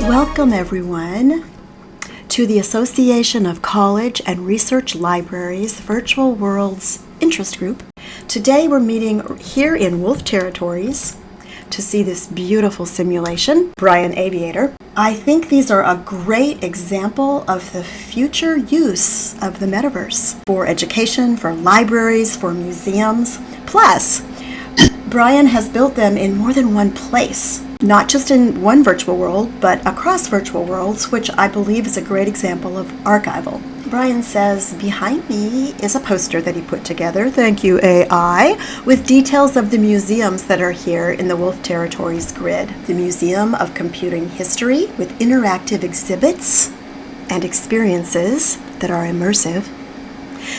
Welcome, everyone, to the Association of College and Research Libraries Virtual Worlds Interest Group. Today we're meeting here in Wolf Territories to see this beautiful simulation, Brian Aviator. I think these are a great example of the future use of the metaverse for education, for libraries, for museums. Plus, Brian has built them in more than one place. Not just in one virtual world, but across virtual worlds, which I believe is a great example of archival. Brian says, behind me is a poster that he put together, thank you AI, with details of the museums that are here in the Wolf Territories grid. The Museum of Computing History with interactive exhibits and experiences that are immersive.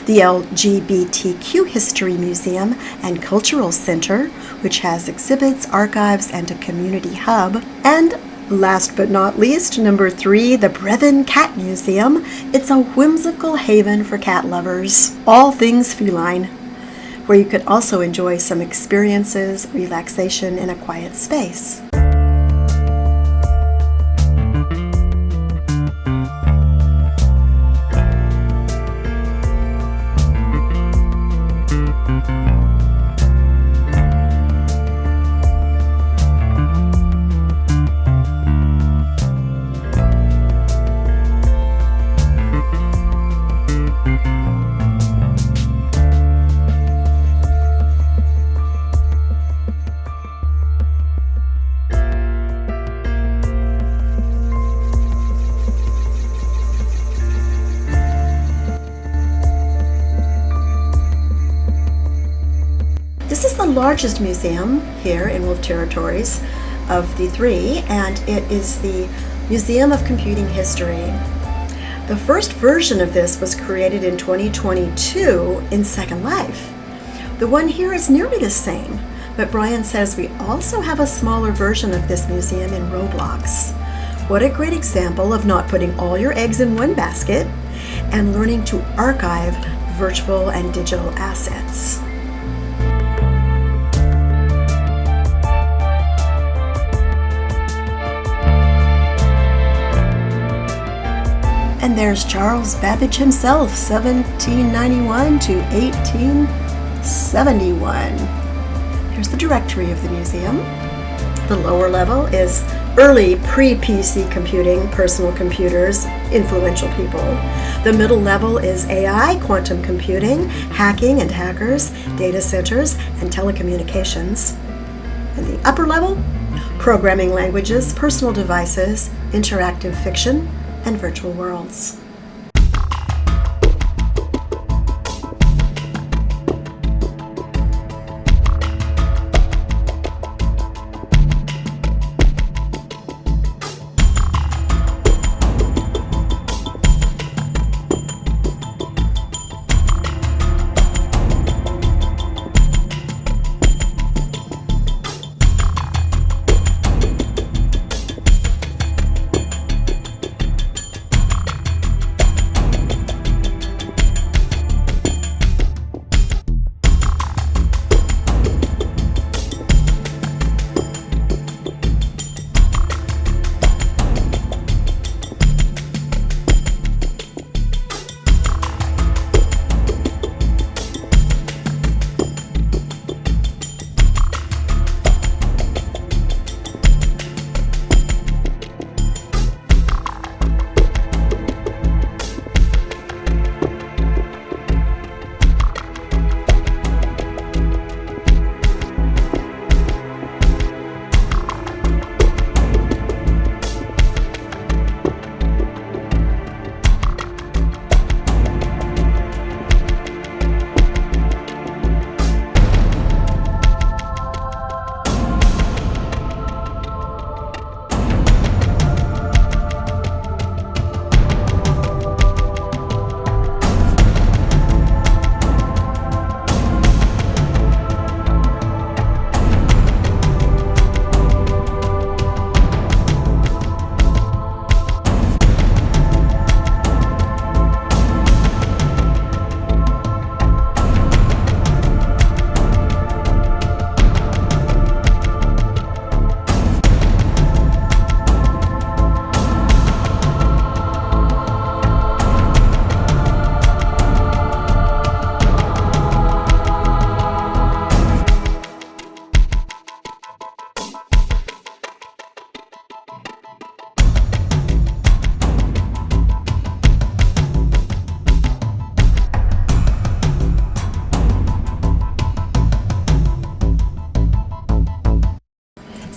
The LGBTQ History Museum and Cultural Center, which has exhibits, archives, and a community hub. And last but not least, number 3, the Brevin Cat Museum. It's a whimsical haven for cat lovers, all things feline, where you could also enjoy some experiences, relaxation in a quiet space. This is the largest museum here in Wolf Territories of the 3, and it is the Museum of Computing History. The first version of this was created in 2022 in Second Life. The one here is nearly the same, but Brian says we also have a smaller version of this museum in Roblox. What a great example of not putting all your eggs in one basket and learning to archive virtual and digital assets. And there's Charles Babbage himself, 1791 to 1871. Here's the directory of the museum. The lower level is early pre-PC computing, personal computers, influential people. The middle level is AI, quantum computing, hacking and hackers, data centers, and telecommunications. And the upper level, programming languages, personal devices, interactive fiction, and virtual worlds.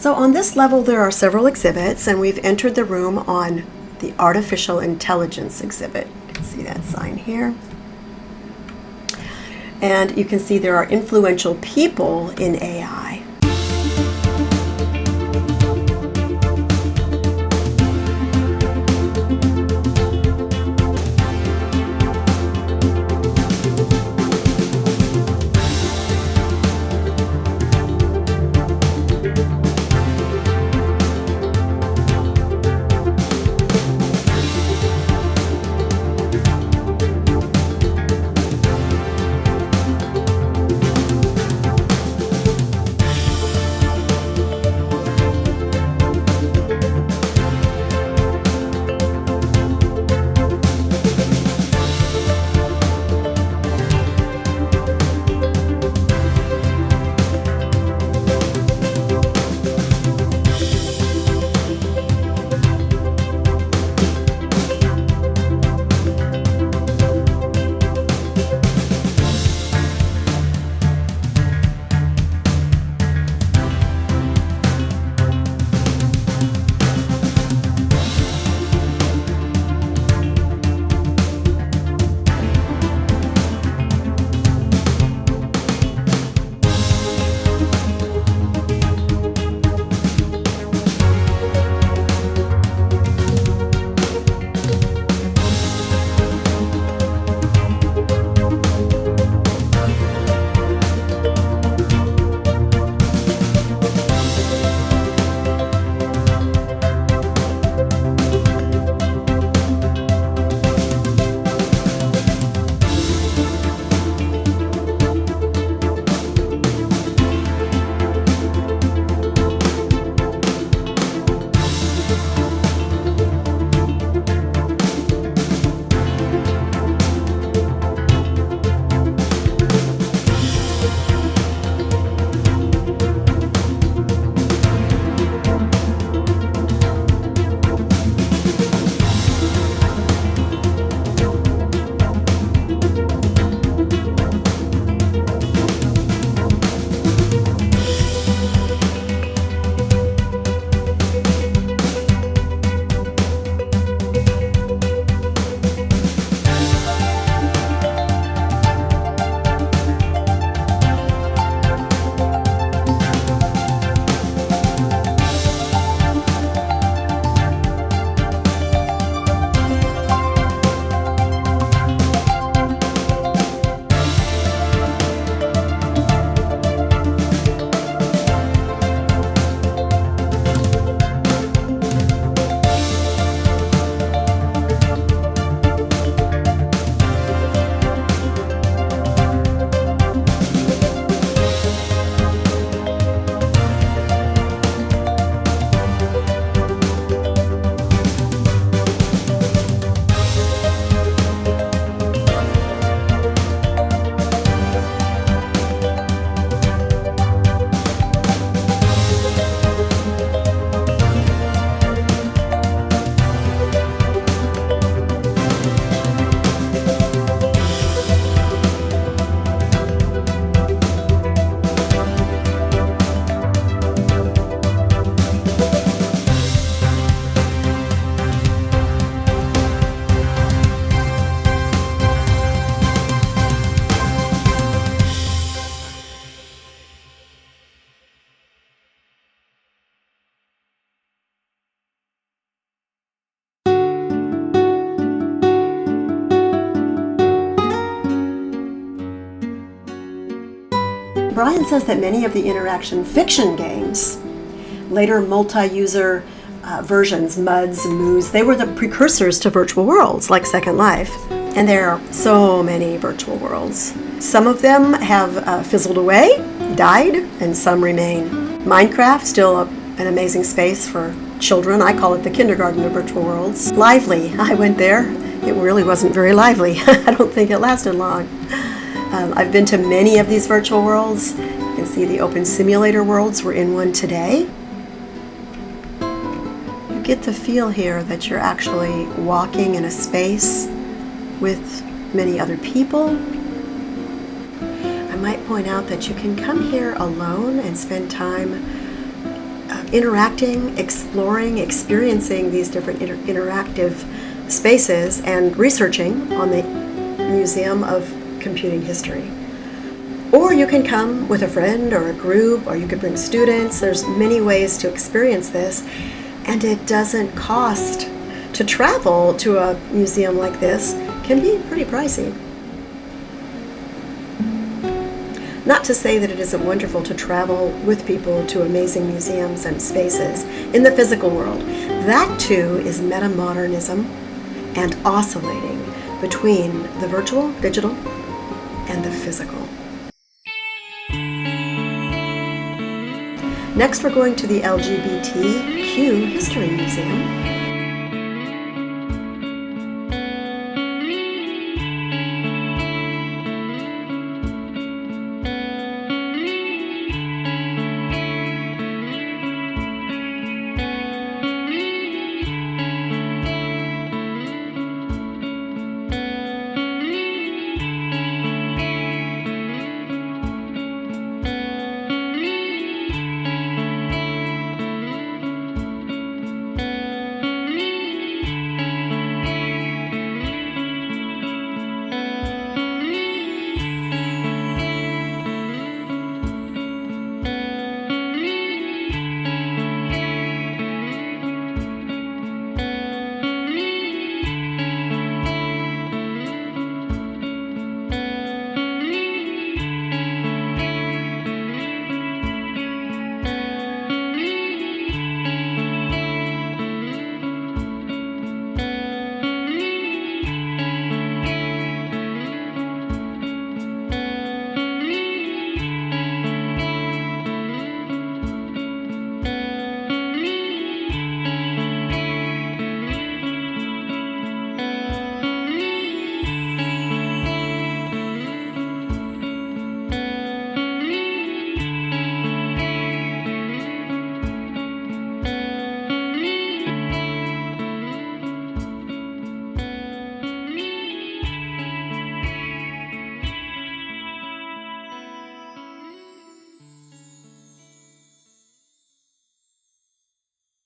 So on this level there are several exhibits, and we've entered the room on the Artificial Intelligence exhibit. You can see that sign here. And you can see there are influential people in AI. Brian says that many of the interaction fiction games, later multi-user versions, MUDs and MOOs, they were the precursors to virtual worlds like Second Life. And there are so many virtual worlds. Some of them have fizzled away, died, and some remain. Minecraft, still an amazing space for children. I call it the kindergarten of virtual worlds. Lively, I went there. It really wasn't very lively. I don't think it lasted long. I've been to many of these virtual worlds. You can see the open simulator worlds. We're in one today. You get the feel here that you're actually walking in a space with many other people. I might point out that you can come here alone and spend time interacting, exploring, experiencing these different interactive spaces and researching on the Museum of Computing History. Or you can come with a friend or a group, or you could bring students. There's many ways to experience this, and it doesn't cost. To travel to a museum like this can be pretty pricey. Not to say that it isn't wonderful to travel with people to amazing museums and spaces in the physical world. That too is metamodernism and oscillating between the virtual, digital, and the physical. Next, we're going to the LGBTQ History Museum.